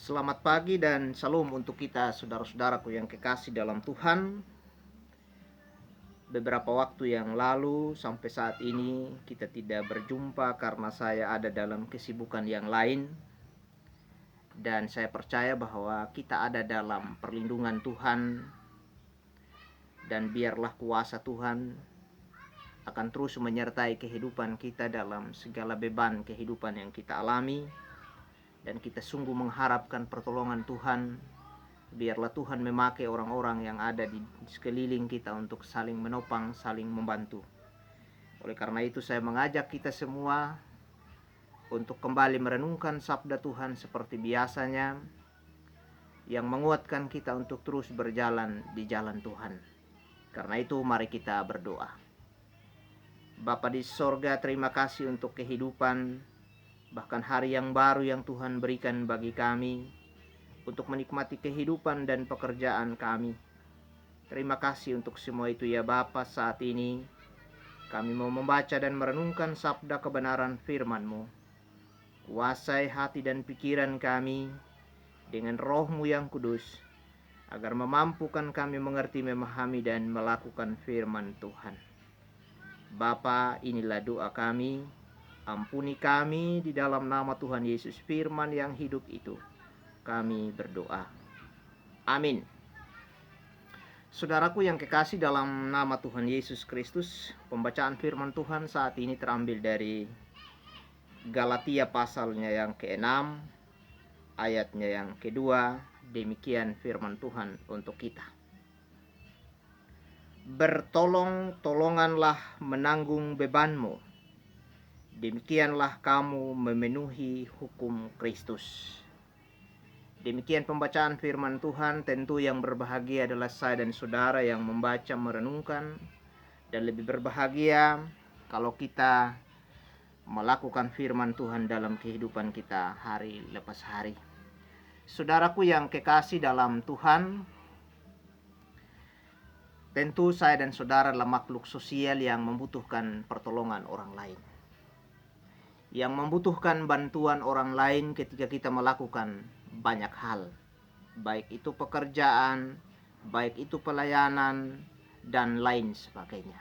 Selamat pagi dan salam untuk kita saudara-saudaraku yang kekasih dalam Tuhan. Beberapa waktu yang lalu sampai saat ini kita tidak berjumpa karena saya ada dalam kesibukan yang lain. Dan saya percaya bahwa kita ada dalam perlindungan Tuhan. Dan biarlah kuasa Tuhan akan terus menyertai kehidupan kita dalam segala beban kehidupan yang kita alami. Dan kita sungguh mengharapkan pertolongan Tuhan. Biarlah Tuhan memakai orang-orang yang ada di sekeliling kita untuk saling menopang, saling membantu. Oleh karena itu saya mengajak kita semua untuk kembali merenungkan sabda Tuhan seperti biasanya, yang menguatkan kita untuk terus berjalan di jalan Tuhan. Karena itu mari kita berdoa. Bapa di sorga, terima kasih untuk kehidupan, bahkan hari yang baru yang Tuhan berikan bagi kami, untuk menikmati kehidupan dan pekerjaan kami. Terima kasih untuk semua itu ya Bapa. Saat ini kami mau membaca dan merenungkan sabda kebenaran firman-Mu. Kuasai hati dan pikiran kami dengan Roh-Mu yang kudus, agar memampukan kami mengerti, memahami, dan melakukan firman Tuhan. Bapa, inilah doa kami. Ampuni kami di dalam nama Tuhan Yesus, firman yang hidup itu kami berdoa. Amin. Saudaraku yang kekasih dalam nama Tuhan Yesus Kristus, pembacaan firman Tuhan saat ini terambil dari Galatia pasalnya yang ke-6, ayatnya yang kedua. Demikian firman Tuhan untuk kita. Bertolong-tolonganlah menanggung bebanmu, demikianlah kamu memenuhi hukum Kristus. Demikian pembacaan firman Tuhan. Tentu yang berbahagia adalah saya dan saudara yang membaca, merenungkan, dan lebih berbahagia kalau kita melakukan firman Tuhan dalam kehidupan kita hari lepas hari. Saudaraku yang kekasih dalam Tuhan, tentu saya dan saudara adalah makhluk sosial yang membutuhkan pertolongan orang lain, yang membutuhkan bantuan orang lain ketika kita melakukan banyak hal, baik itu pekerjaan, baik itu pelayanan, dan lain sebagainya.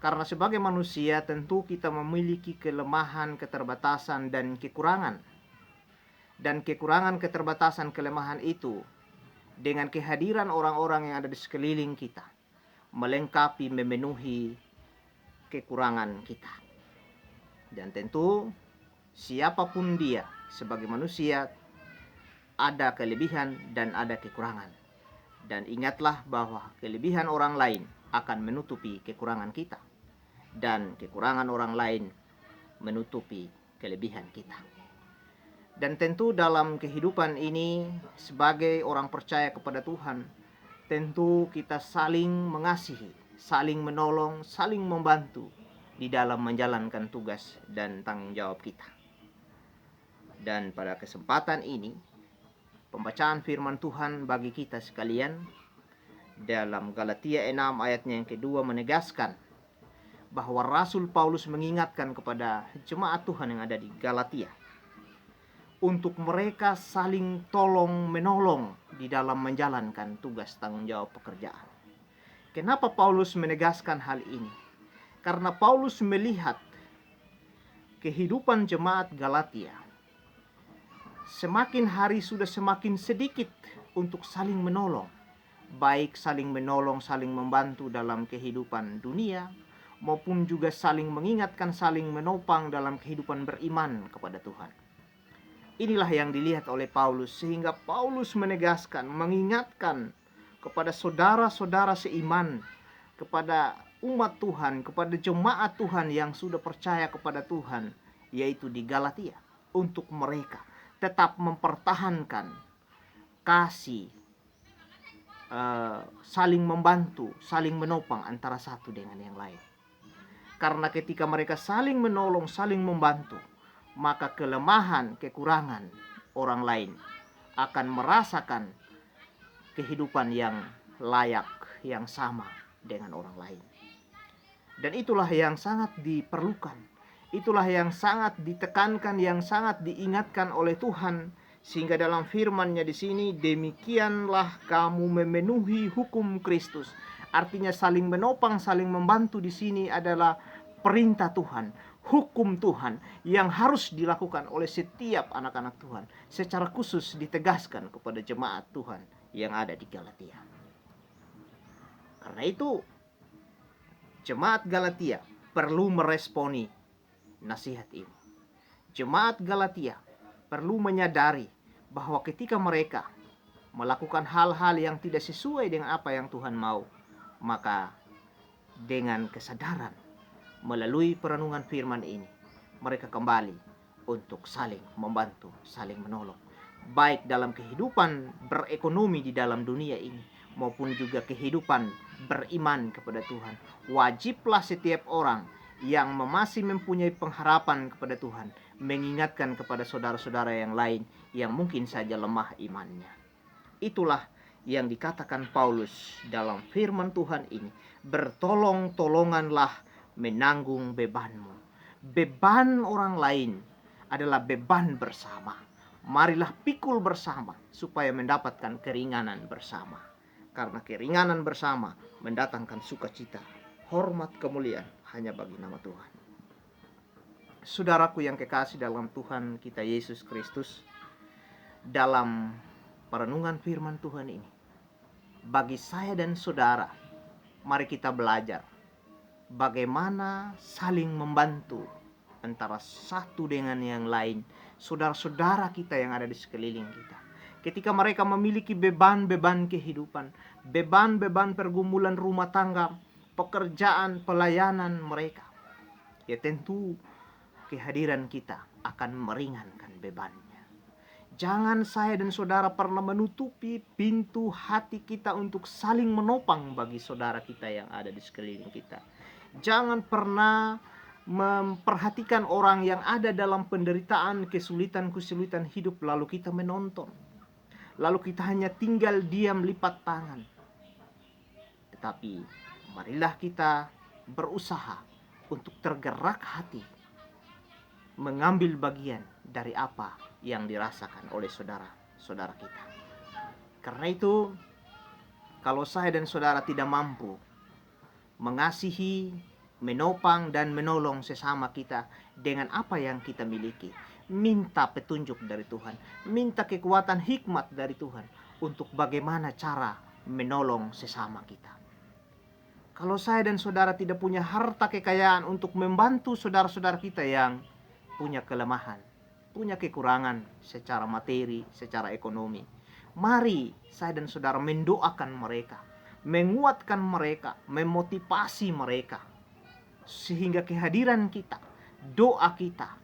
Karena sebagai manusia tentu kita memiliki kelemahan, keterbatasan, dan kekurangan. Dan kekurangan, keterbatasan, kelemahan itu dengan kehadiran orang-orang yang ada di sekeliling kita melengkapi, memenuhi kekurangan kita. Dan tentu siapapun dia sebagai manusia ada kelebihan dan ada kekurangan. Dan ingatlah bahwa kelebihan orang lain akan menutupi kekurangan kita, dan kekurangan orang lain menutupi kelebihan kita. Dan tentu dalam kehidupan ini sebagai orang percaya kepada Tuhan, tentu kita saling mengasihi, saling menolong, saling membantu di dalam menjalankan tugas dan tanggung jawab kita. Dan pada kesempatan ini, pembacaan firman Tuhan bagi kita sekalian dalam Galatia 6 ayatnya yang kedua menegaskan bahwa Rasul Paulus mengingatkan kepada jemaat Tuhan yang ada di Galatia untuk mereka saling tolong menolong di dalam menjalankan tugas tanggung jawab pekerjaan. Kenapa Paulus menegaskan hal ini? Karena Paulus melihat kehidupan jemaat Galatia semakin hari sudah semakin sedikit untuk saling menolong, baik saling menolong, saling membantu dalam kehidupan dunia, maupun juga saling mengingatkan, saling menopang dalam kehidupan beriman kepada Tuhan. Inilah yang dilihat oleh Paulus, sehingga Paulus menegaskan, mengingatkan kepada saudara-saudara seiman, kepada umat Tuhan, kepada jemaat Tuhan yang sudah percaya kepada Tuhan, yaitu di Galatia, untuk mereka tetap mempertahankan kasih, saling membantu, saling menopang antara satu dengan yang lain. Karena ketika mereka saling menolong, saling membantu, maka kelemahan, kekurangan orang lain akan merasakan kehidupan yang layak, yang sama dengan orang lain. Dan itulah yang sangat diperlukan, itulah yang sangat ditekankan, yang sangat diingatkan oleh Tuhan Sehingga dalam firman-Nya di sini, demikianlah kamu memenuhi hukum Kristus. Artinya saling menopang, saling membantu di sini adalah perintah Tuhan, hukum Tuhan yang harus dilakukan oleh setiap anak-anak Tuhan. Secara khusus ditegaskan kepada jemaat Tuhan yang ada di Galatia. Karena itu, jemaat Galatia perlu meresponi nasihat ini. Jemaat Galatia perlu menyadari bahwa ketika mereka melakukan hal-hal yang tidak sesuai dengan apa yang Tuhan mau, maka dengan kesadaran melalui perenungan firman ini, mereka kembali untuk saling membantu, saling menolong, baik dalam kehidupan berekonomi di dalam dunia ini maupun juga kehidupan beriman kepada Tuhan. Wajiblah setiap orang yang masih mempunyai pengharapan kepada Tuhan mengingatkan kepada saudara-saudara yang lain yang mungkin saja lemah imannya. Itulah yang dikatakan Paulus dalam firman Tuhan ini. Bertolong-tolonganlah menanggung bebanmu. Beban orang lain adalah beban bersama. Marilah pikul bersama supaya mendapatkan keringanan bersama. Karena keringanan bersama mendatangkan sukacita, hormat, kemuliaan hanya bagi nama Tuhan. Saudaraku yang kekasih dalam Tuhan kita Yesus Kristus, dalam perenungan firman Tuhan ini, bagi saya dan saudara, mari kita belajar bagaimana saling membantu antara satu dengan yang lain, saudara-saudara kita yang ada di sekeliling kita. Ketika mereka memiliki beban-beban kehidupan, beban-beban pergumulan rumah tangga, pekerjaan, pelayanan mereka, ya tentu kehadiran kita akan meringankan bebannya. Jangan saya dan saudara pernah menutupi pintu hati kita untuk saling menopang bagi saudara kita yang ada di sekeliling kita. Jangan pernah memperhatikan orang yang ada dalam penderitaan, kesulitan hidup lalu kita menonton. Lalu kita hanya tinggal diam lipat tangan. Tetapi marilah kita berusaha untuk tergerak hati, mengambil bagian dari apa yang dirasakan oleh saudara-saudara kita. Karena itu, kalau saya dan saudara tidak mampu mengasihi, menopang dan menolong sesama kita dengan apa yang kita miliki, minta petunjuk dari Tuhan, minta kekuatan hikmat dari Tuhan untuk bagaimana cara menolong sesama kita. Kalau saya dan saudara tidak punya harta kekayaan untuk membantu saudara-saudara kita yang punya kelemahan, punya kekurangan secara materi, secara ekonomi, mari saya dan saudara mendoakan mereka, menguatkan mereka, memotivasi mereka, sehingga kehadiran kita, doa kita,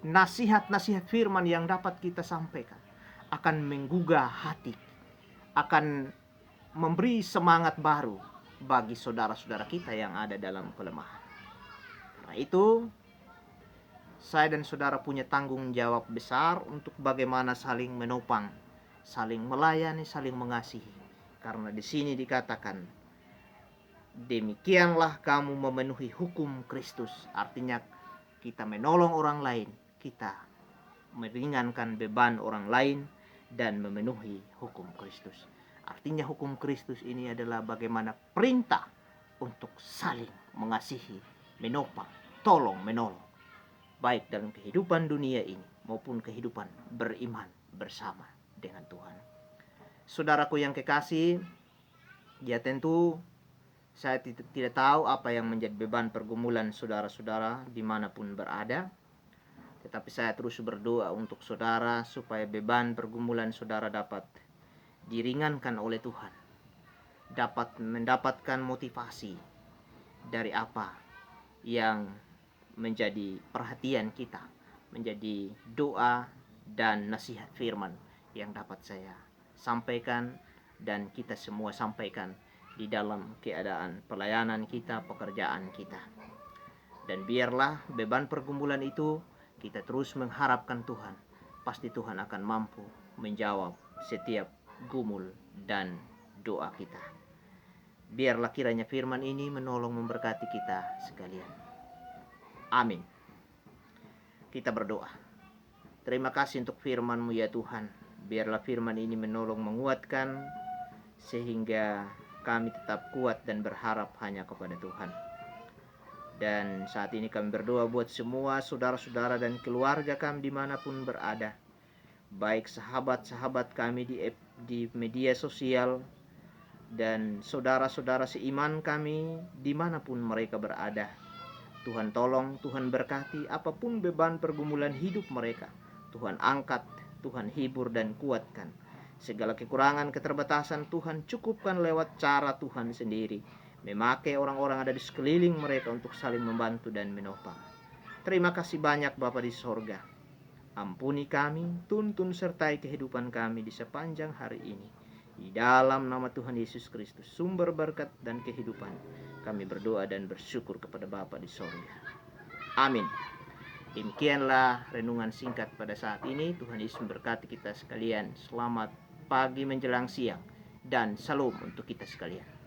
nasihat-nasihat firman yang dapat kita sampaikan akan menggugah hati, akan memberi semangat baru bagi saudara-saudara kita yang ada dalam kelemahan. Karena itu, saya dan saudara punya tanggung jawab besar untuk bagaimana saling menopang, saling melayani, saling mengasihi. Karena di sini dikatakan, demikianlah kamu memenuhi hukum Kristus. Artinya kita menolong orang lain, kita meringankan beban orang lain dan memenuhi hukum Kristus. Artinya hukum Kristus ini adalah bagaimana perintah untuk saling mengasihi, menopang, tolong menolong, baik dalam kehidupan dunia ini maupun kehidupan beriman bersama dengan Tuhan. Saudaraku yang kekasih, ya tentu saya tidak tahu apa yang menjadi beban pergumulan saudara-saudara dimanapun berada. Tetapi saya terus berdoa untuk saudara supaya beban pergumulan saudara dapat diringankan oleh Tuhan. Dapat mendapatkan motivasi dari apa yang menjadi perhatian kita, menjadi doa dan nasihat firman yang dapat saya sampaikan dan kita semua sampaikan di dalam keadaan pelayanan kita, pekerjaan kita. Dan biarlah beban pergumulan itu kita terus mengharapkan Tuhan. Pasti Tuhan akan mampu menjawab setiap gumul dan doa kita. Biarlah kiranya firman ini menolong memberkati kita sekalian. Amin. Kita berdoa. Terima kasih untuk firman-Mu ya Tuhan. Biarlah firman ini menolong menguatkan sehingga kami tetap kuat dan berharap hanya kepada Tuhan. Dan saat ini kami berdoa buat semua saudara-saudara dan keluarga kami dimanapun berada. Baik sahabat-sahabat kami di media sosial dan saudara-saudara seiman kami dimanapun mereka berada. Tuhan tolong, Tuhan berkati apapun beban pergumulan hidup mereka. Tuhan angkat, Tuhan hibur dan kuatkan. Segala kekurangan, keterbatasan Tuhan cukupkan lewat cara Tuhan sendiri. Memakai orang-orang ada di sekeliling mereka untuk saling membantu dan menopang. Terima kasih banyak Bapa di sorga. Ampuni kami, tuntun sertai kehidupan kami di sepanjang hari ini. Di dalam nama Tuhan Yesus Kristus, sumber berkat dan kehidupan, kami berdoa dan bersyukur kepada Bapa di sorga. Amin. Demikianlah renungan singkat pada saat ini. Tuhan Yesus memberkati kita sekalian. Selamat pagi menjelang siang dan salam untuk kita sekalian.